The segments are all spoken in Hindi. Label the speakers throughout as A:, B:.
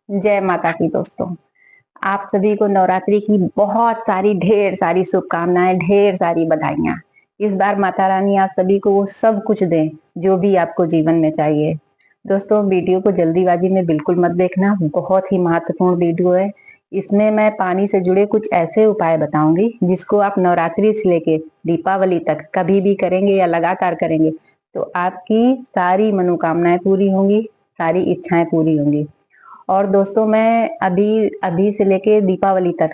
A: जय माता की दोस्तों। आप सभी को नवरात्रि की बहुत सारी ढेर सारी शुभकामनाएं, ढेर सारी बधाइयां। इस बार माता रानी आप सभी को वो सब कुछ दें जो भी आपको जीवन में चाहिए। दोस्तों, वीडियो को जल्दीबाजी में बिल्कुल मत देखना, बहुत ही महत्वपूर्ण वीडियो है। इसमें मैं पानी से जुड़े कुछ ऐसे उपाय बताऊंगी जिसको आप नवरात्रि से लेके दीपावली तक कभी भी करेंगे या लगातार करेंगे तो आपकी सारी मनोकामनाएं पूरी होंगी, सारी इच्छाएं पूरी होंगी। और दोस्तों, मैं अभी अभी से लेके दीपावली तक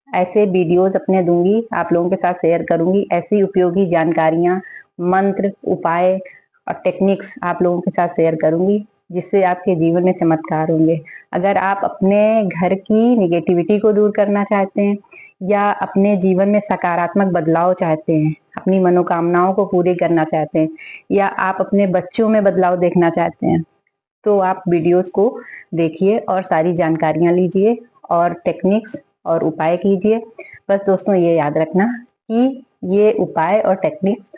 A: ऐसे वीडियोस अपने दूंगी, आप लोगों के साथ शेयर करूंगी। ऐसी उपयोगी जानकारियां, मंत्र, उपाय और टेक्निक्स आप लोगों के साथ शेयर करूंगी जिससे आपके जीवन में चमत्कार होंगे। अगर आप अपने घर की निगेटिविटी को दूर करना चाहते हैं या अपने जीवन में सकारात्मक बदलाव चाहते हैं, अपनी मनोकामनाओं को पूरी करना चाहते हैं, या आप अपने बच्चों में बदलाव देखना चाहते हैं, तो आप वीडियोस को देखिए और सारी जानकारियां लीजिए और टेक्निक्स और उपाय कीजिए। बस दोस्तों, ये याद रखना कि ये उपाय और टेक्निक्स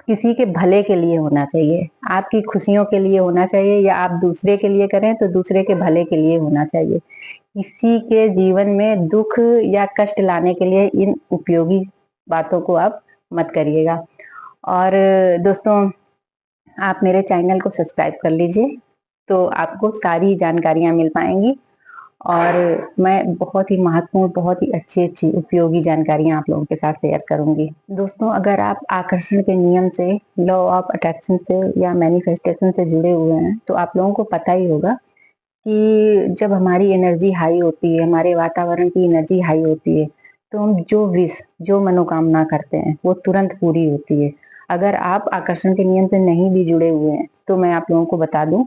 A: किसी के भले के लिए होना चाहिए, आपकी खुशियों के लिए होना चाहिए, या आप दूसरे के लिए करें तो दूसरे के भले के लिए होना चाहिए। किसी के जीवन में दुख या कष्ट लाने के लिए इन उपयोगी बातों को आप मत करिएगा। और दोस्तों, आप मेरे चैनल को सब्सक्राइब कर लीजिए तो आपको सारी जानकारियां मिल पाएंगी। और मैं बहुत ही महत्वपूर्ण, बहुत ही अच्छी अच्छी उपयोगी जानकारियां आप लोगों के साथ शेयर करूंगी। दोस्तों, अगर आप आकर्षण के नियम से, लॉ ऑफ अट्रैक्शन से या मैनिफेस्टेशन से जुड़े हुए हैं तो आप लोगों को पता ही होगा कि जब हमारी एनर्जी हाई होती है, हमारे वातावरण की एनर्जी हाई होती है, तो हम जो विश, जो मनोकामना करते हैं वो तुरंत पूरी होती है। अगर आप आकर्षण के नियम से नहीं भी जुड़े हुए हैं तो मैं आप लोगों को बता दूं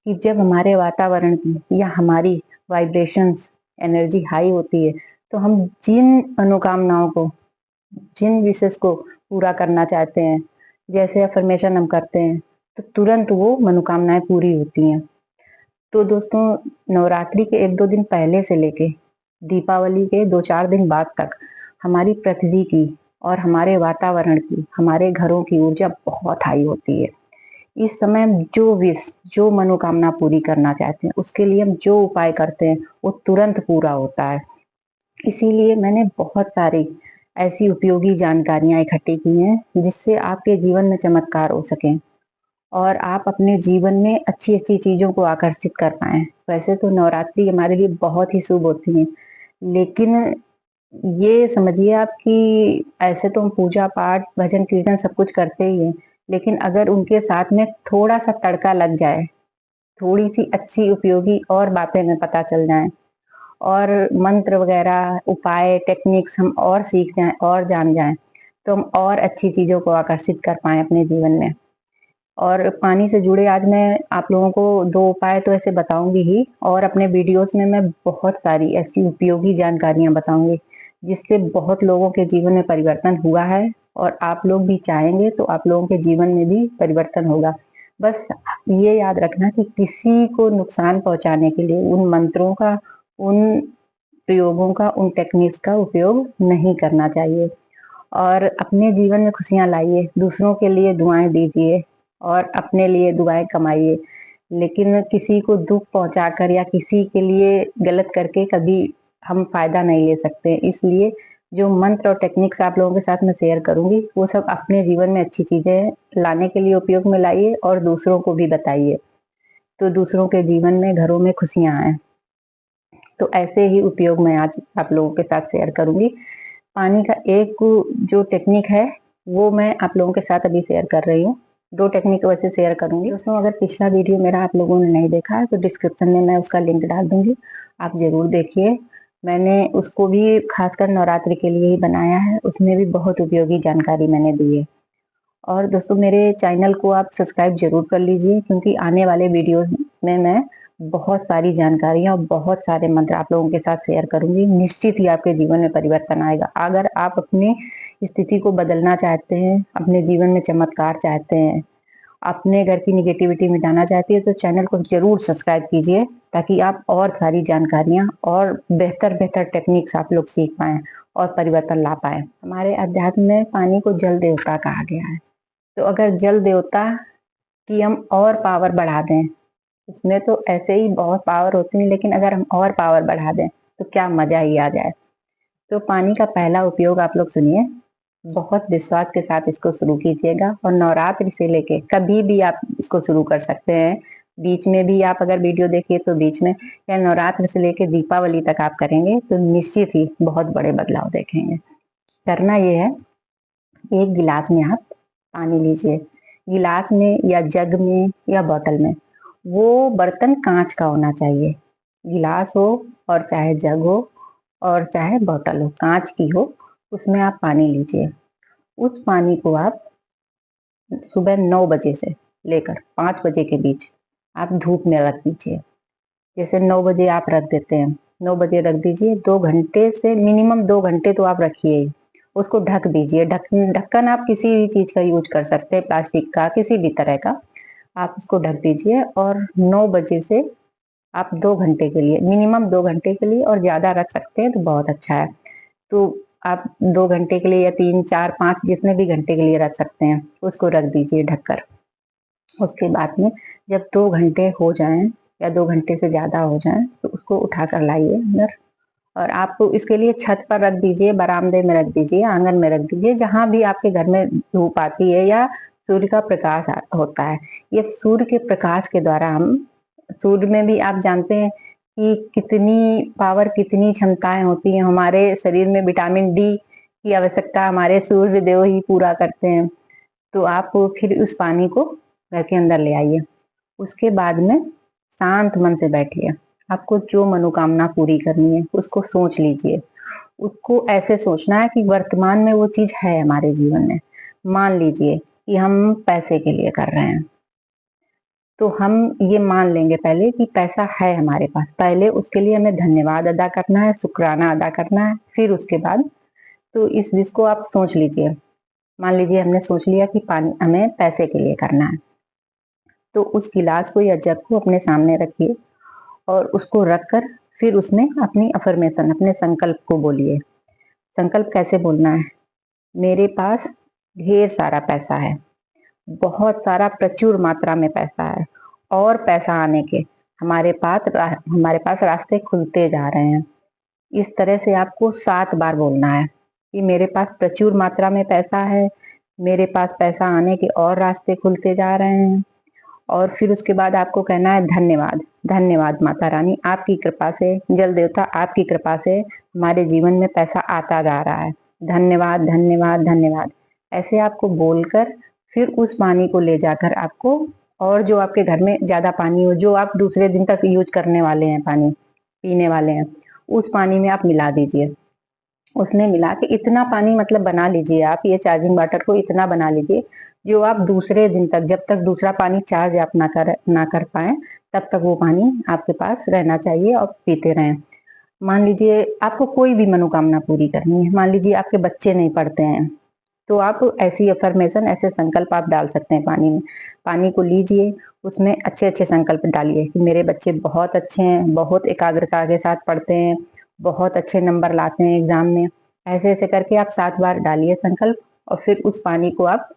A: कि जब हमारे वातावरण की या हमारी वाइब्रेशंस, एनर्जी हाई होती है, तो हम जिन मनोकामनाओं को, जिन विशेष को पूरा करना चाहते हैं, जैसे अफर्मेशन हम करते हैं, तो तुरंत वो मनोकामनाएं पूरी होती हैं। तो दोस्तों, नवरात्रि के एक दो दिन पहले से लेके दीपावली के दो चार दिन बाद तक हमारी पृथ्वी की और हमारे वातावरण की, हमारे घरों की ऊर्जा बहुत हाई होती है। इस समय हम जो विश, जो मनोकामना पूरी करना चाहते हैं, उसके लिए हम जो उपाय करते हैं वो तुरंत पूरा होता है। इसीलिए मैंने बहुत सारी ऐसी उपयोगी जानकारियां इकट्ठी की हैं जिससे आपके जीवन में चमत्कार हो सके और आप अपने जीवन में अच्छी अच्छी चीजों को आकर्षित कर पाए। वैसे तो नवरात्रि हमारे लिए बहुत ही शुभ होती है, लेकिन ये समझिए आप कि ऐसे तो हम पूजा पाठ, भजन कीर्तन सब कुछ करते ही हैं, लेकिन अगर उनके साथ में थोड़ा सा तड़का लग जाए, थोड़ी सी अच्छी उपयोगी और बातें हमें पता चल जाएं और मंत्र वगैरह, उपाय, टेक्निक्स हम और सीख जाएं और जान जाएं, तो हम और अच्छी चीजों को आकर्षित कर पाए अपने जीवन में। और पानी से जुड़े आज मैं आप लोगों को दो उपाय तो ऐसे बताऊंगी ही, और अपने वीडियोस में मैं बहुत सारी ऐसी उपयोगी जानकारियां बताऊंगी जिससे बहुत लोगों के जीवन में परिवर्तन हुआ है, और आप लोग भी चाहेंगे तो आप लोगों के जीवन में भी परिवर्तन होगा। बस ये याद रखना कि किसी को नुकसान पहुंचाने के लिए उन मंत्रों का, उन प्रयोगों का, उन टेक्निक्स का उपयोग नहीं करना चाहिए। और अपने जीवन में खुशियां लाइए, दूसरों के लिए दुआएं दीजिए और अपने लिए दुआएं कमाइए, लेकिन किसी को दुख पहुंचाकर या किसी के लिए गलत करके कभी हम फायदा नहीं ले सकते। इसलिए जो मंत्र और टेक्निक्स आप लोगों के साथ मैं शेयर करूंगी वो सब अपने जीवन में अच्छी चीजें लाने के लिए उपयोग में लाइए और दूसरों को भी बताइए, तो दूसरों के जीवन में, घरों में खुशियां आए। तो ऐसे ही उपयोग मैं आज आप लोगों के साथ शेयर करूंगी। पानी का एक जो टेक्निक है वो मैं आप लोगों के साथ अभी शेयर कर रही हूँ। दो टेक्निक वैसे शेयर करूंगी दोस्तों। अगर पिछला वीडियो मेरा आप लोगों ने नहीं देखा है तो डिस्क्रिप्शन में मैं उसका लिंक डाल दूंगी, आप जरूर देखिए। मैंने उसको भी खासकर नवरात्रि के लिए ही बनाया है, उसमें भी बहुत उपयोगी जानकारी मैंने दी है। और दोस्तों, मेरे चैनल को आप सब्सक्राइब जरूर कर लीजिए क्योंकि आने वाले वीडियो में मैं बहुत सारी जानकारियां और बहुत सारे मंत्र आप लोगों के साथ शेयर करूंगी। निश्चित ही आपके जीवन में परिवर्तन आएगा। अगर आप अपनी स्थिति को बदलना चाहते हैं, अपने जीवन में चमत्कार चाहते हैं, अपने घर की निगेटिविटी मिटाना चाहती है, तो चैनल को जरूर सब्सक्राइब कीजिए ताकि आप और सारी जानकारियां और बेहतर बेहतर टेक्निक्स आप लोग सीख पाए और परिवर्तन ला पाए। हमारे अध्यात्म में पानी को जल देवता कहा गया है, तो अगर जल देवता की हम और पावर बढ़ा दें इसमें तो ऐसे ही बहुत पावर होती है, लेकिन अगर हम और पावर बढ़ा दें तो क्या मजा ही आ जाए। तो पानी का पहला उपयोग आप लोग सुनिए, बहुत विश्वास के साथ इसको शुरू कीजिएगा और नवरात्रि से लेके कभी भी आप इसको शुरू कर सकते हैं। बीच में भी आप अगर वीडियो देखिए तो बीच में, या नवरात्रि से लेके दीपावली तक आप करेंगे तो निश्चित ही बहुत बड़े बदलाव देखेंगे। करना ये है, एक गिलास में आप पानी लीजिए, गिलास में या जग में या बोतल में, वो बर्तन कांच का होना चाहिए। गिलास हो और चाहे जग हो और चाहे बोतल हो, कांच की हो, उसमें आप पानी लीजिए। उस पानी को आप सुबह 9 बजे से लेकर 5 बजे के बीच आप धूप में रख दीजिए। जैसे 9 बजे आप रख देते हैं, 9 बजे रख दीजिए, 2 घंटे से मिनिमम 2 घंटे तो आप रखिए ही। उसको ढक दीजिए। ढक्कन आप किसी भी चीज का यूज कर सकते हैं, प्लास्टिक का, किसी भी तरह का। आप उसको ढक दीजिए और 9 बजे से आप 2 घंटे के लिए, मिनिमम 2 घंटे के लिए, और ज्यादा रख सकते हैं तो बहुत अच्छा है। तो आप 2 घंटे के लिए या 3, 4, 5 जितने भी घंटे के लिए रख सकते हैं, उसको रख दीजिए ढककर। उसके बाद में जब 2 घंटे हो जाएं या 2 घंटे से ज़्यादा हो जाएं तो उसको उठा कर लाइए अंदर, और आप इसके लिए छत पर रख दीजिए, बरामदे में रख दीजिए, आंगन में रख दीजिए, जहां भी आपके घर में धूप आती है या सूर्य का प्रकाश होता है। ये सूर्य के प्रकाश के द्वारा हम, सूर्य में भी आप जानते हैं कि कितनी पावर, कितनी क्षमताएं होती हैं। हमारे शरीर में विटामिन डी की आवश्यकता हमारे सूर्य देव ही पूरा करते हैं। तो आप फिर उस पानी को घर के अंदर ले आइए। उसके बाद में शांत मन से बैठिए। आपको जो मनोकामना पूरी करनी है उसको सोच लीजिए। उसको ऐसे सोचना है कि वर्तमान में वो चीज है हमारे जीवन में। मान लीजिए कि हम पैसे के लिए कर रहे हैं, तो हम ये मान लेंगे पहले कि पैसा है हमारे पास। पहले उसके लिए हमें धन्यवाद अदा करना है, शुक्राना अदा करना है, फिर उसके बाद, तो इस जिसको आप सोच लीजिए। मान लीजिए हमने सोच लिया कि पानी हमें पैसे के लिए करना है, तो उस गिलास को या जग को अपने सामने रखिए और उसको रखकर फिर उसमें अपनी अफर्मेशन, अपने संकल्प को बोलिए। संकल्प कैसे बोलना है? मेरे पास ढेर सारा पैसा है, बहुत सारा, प्रचुर मात्रा में पैसा है, और पैसा आने के हमारे पास रास्ते खुलते जा रहे हैं। इस तरह से आपको 7 बार बोलना है कि मेरे पास प्रचुर मात्रा में पैसा है, मेरे पास पैसा आने के और रास्ते खुलते जा रहे हैं। और फिर उसके बाद आपको कहना है धन्यवाद, धन्यवाद माता रानी, आपकी कृपा से, जल देवता आपकी कृपा से हमारे जीवन में पैसा आता जा रहा है। धन्यवाद, धन्यवाद, धन्यवाद। ऐसे आपको बोलकर फिर उस पानी को ले जाकर आपको, और जो आपके घर में ज्यादा पानी हो, जो आप दूसरे दिन तक यूज करने वाले हैं, पानी पीने वाले हैं, उस पानी में आप मिला दीजिए। उसमें मिला के इतना पानी मतलब बना लीजिए आप, ये चार्जिंग वाटर को इतना बना लीजिए जो आप दूसरे दिन तक, जब तक दूसरा पानी चार्ज आप ना कर पाए, तब तक वो पानी आपके पास रहना चाहिए और पीते रहें। मान लीजिए आपको कोई भी मनोकामना पूरी करनी है, मान लीजिए आपके बच्चे नहीं पढ़ते हैं, तो आप ऐसी अफर्मेशन, ऐसे संकल्प आप डाल सकते हैं पानी में। पानी को लीजिए, उसमें अच्छे अच्छे संकल्प डालिए कि मेरे बच्चे बहुत अच्छे हैं, बहुत एकाग्रता के साथ पढ़ते हैं, बहुत अच्छे नंबर लाते हैं एग्जाम में। ऐसे ऐसे करके आप 7 बार डालिए संकल्प, और फिर उस पानी को आप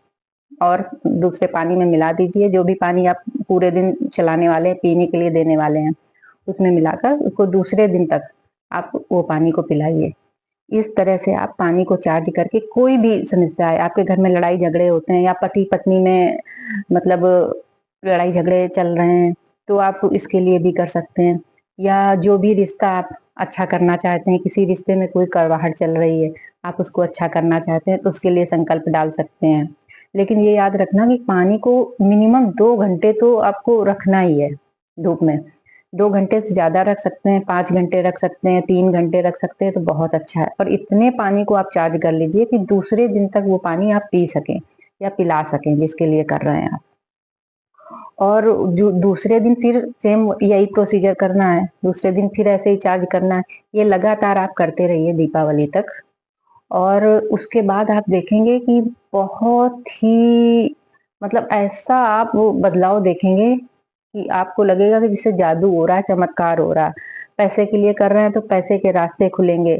A: और दूसरे पानी में मिला दीजिए। जो भी पानी आप पूरे दिन चलाने वाले हैं, पीने के लिए देने वाले हैं, उसमें मिलाकर उसको दूसरे दिन तक आप वो पानी को पिलाइए। इस तरह से आप पानी को चार्ज करके, कोई भी समस्या है, आपके घर में लड़ाई झगड़े होते हैं या पति पत्नी में मतलब लड़ाई झगड़े चल रहे हैं, तो आप इसके लिए भी कर सकते हैं। या जो भी रिश्ता आप अच्छा करना चाहते हैं, किसी रिश्ते में कोई कड़वाहट चल रही है, आप उसको अच्छा करना चाहते हैं, तो उसके लिए संकल्प डाल सकते हैं। लेकिन ये याद रखना कि पानी को मिनिमम 2 घंटे तो आपको रखना ही है धूप में। 2 घंटे से ज्यादा रख सकते हैं, 5 घंटे रख सकते हैं, 3 घंटे रख सकते हैं, तो बहुत अच्छा है। और इतने पानी को आप चार्ज कर लीजिए कि दूसरे दिन तक वो पानी आप पी सकें या पिला सकें, जिसके लिए कर रहे हैं आप। और जो दूसरे दिन फिर सेम यही प्रोसीजर करना है, दूसरे दिन फिर ऐसे ही चार्ज करना है। ये लगातार आप करते रहिए दीपावली तक, और उसके बाद आप देखेंगे कि बहुत ही मतलब ऐसा आप वो बदलाव देखेंगे कि आपको लगेगा कि जैसे जादू हो रहा है, चमत्कार हो रहा है। पैसे के लिए कर रहे हैं तो पैसे के रास्ते खुलेंगे,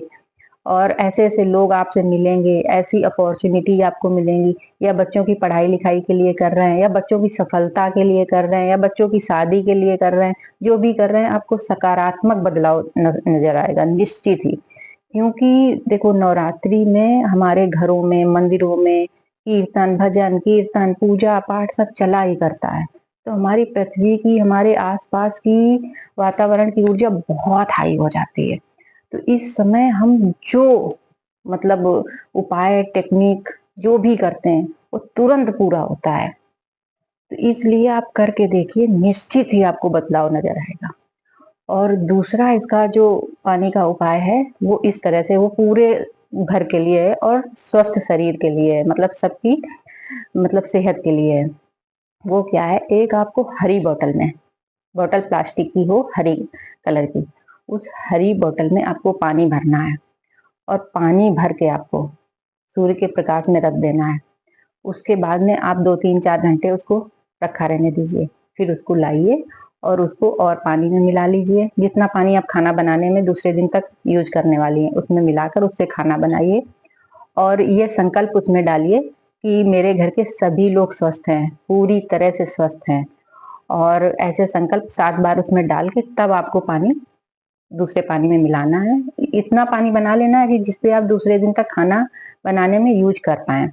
A: और ऐसे ऐसे लोग आपसे मिलेंगे, ऐसी अपॉर्चुनिटी आपको मिलेंगी, या बच्चों की पढ़ाई लिखाई के लिए कर रहे हैं, या बच्चों की सफलता के लिए कर रहे हैं, या बच्चों की शादी के लिए कर रहे हैं, जो भी कर रहे हैं आपको सकारात्मक बदलाव नजर आएगा निश्चित ही। क्योंकि देखो नवरात्रि में हमारे घरों में, मंदिरों में कीर्तन, भजन, कीर्तन, पूजा पाठ सब चला ही करता है। तो हमारी पृथ्वी की, हमारे आसपास की वातावरण की ऊर्जा बहुत हाई हो जाती है। तो इस समय हम जो मतलब उपाय, टेक्निक जो भी करते हैं वो तुरंत पूरा होता है। तो इसलिए आप करके देखिए, निश्चित ही आपको बदलाव नजर आएगा। और दूसरा इसका जो पानी का उपाय है वो इस तरह से, वो पूरे घर के लिए है और स्वस्थ शरीर के लिए है, मतलब सबकी मतलब सेहत के लिए है। वो क्या है, एक आपको हरी बोतल में, बोतल प्लास्टिक की हो, हरी कलर की, उस हरी बोतल में आपको पानी भरना है और पानी भर के आपको सूर्य के प्रकाश में रख देना है। उसके बाद में आप 2-3-4 घंटे उसको रखा रहने दीजिए। फिर उसको लाइए और उसको और पानी में मिला लीजिए। जितना पानी आप खाना बनाने में दूसरे दिन तक यूज करने वाली हैं उसमें मिलाकर उससे खाना बनाइए। और ये संकल्प उसमें डालिए कि मेरे घर के सभी लोग स्वस्थ हैं, पूरी तरह से स्वस्थ हैं। और ऐसे संकल्प 7 बार उसमें डाल के तब आपको पानी दूसरे पानी में मिलाना है। इतना पानी बना लेना है कि जिससे आप दूसरे दिन तक खाना बनाने में यूज कर पाए।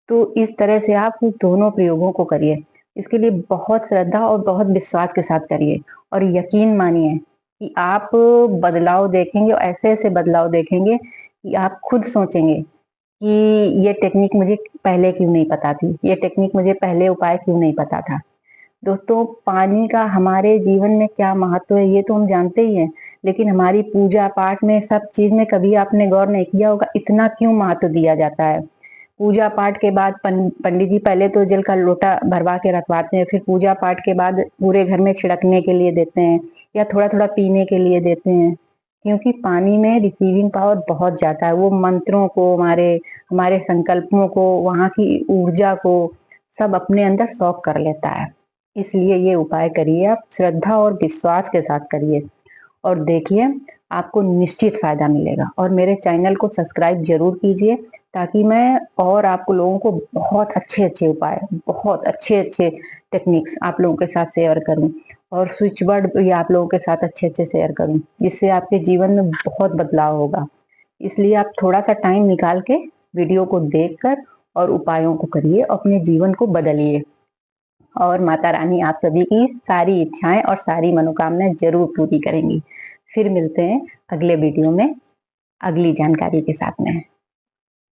A: तो इस तरह से आप दोनों प्रयोगों को करिए। इसके लिए बहुत श्रद्धा और बहुत विश्वास के साथ करिए और यकीन मानिए कि आप बदलाव देखेंगे और ऐसे-ऐसे बदलाव देखेंगे कि आप खुद सोचेंगे कि ये टेक्निक मुझे पहले क्यों नहीं पता थी? ये टेक्निक मुझे पहले उपाय क्यों नहीं पता था? दोस्तों, पानी का हमारे जीवन में क्या महत्व है ये तो हम जानते ही हैं, लेकिन हमारी पूजा-पाठ में, सब चीज़ में कभी आपने गौर नहीं किया होगा इतना क्यों महत्व दिया जाता है? पूजा पाठ के बाद पंडित जी पहले तो जल का लोटा भरवा के रखवाते हैं, फिर पूजा पाठ के बाद पूरे घर में छिड़कने के लिए देते हैं या थोड़ा-थोड़ा पीने के लिए देते हैं। क्योंकि पानी में रिसीविंग पावर बहुत ज़्यादा है, वो मंत्रों को, हमारे हमारे संकल्पों को, वहाँ की ऊर्जा को सब अपने अंदर सॉक कर लेता है। इसलिए ये उपाय करिए आप, श्रद्धा और विश्वास के साथ करिए और देखिए आपको निश्चित फ़ायदा मिलेगा। और मेरे चैनल को सब्सक्राइब ज़रूर कीजिए ताकि मैं और आपको लोगों को बहुत अच्छे-अच्छे उपाय, बहुत अच्छे-अच्छे टेक्निक्स आप लोगों के साथ शेयर करूँ और स्विच वर्ड भी आप लोगों के साथ अच्छे-अच्छे शेयर करूँ, जिससे आपके जीवन में बहुत बदलाव होगा। इसलिए आप थोड़ा-सा टाइम निकाल के वीडियो को देखकर और उपायों को करिए, अपने जीवन को बदलिए। और माता रानी आप सभी की सारी इच्छाएँ और सारी मनोकामनाएँ ज़रूर पूरी करेंगी। फिर मिलते हैं अगले वीडियो में, अगली जानकारी के साथ में।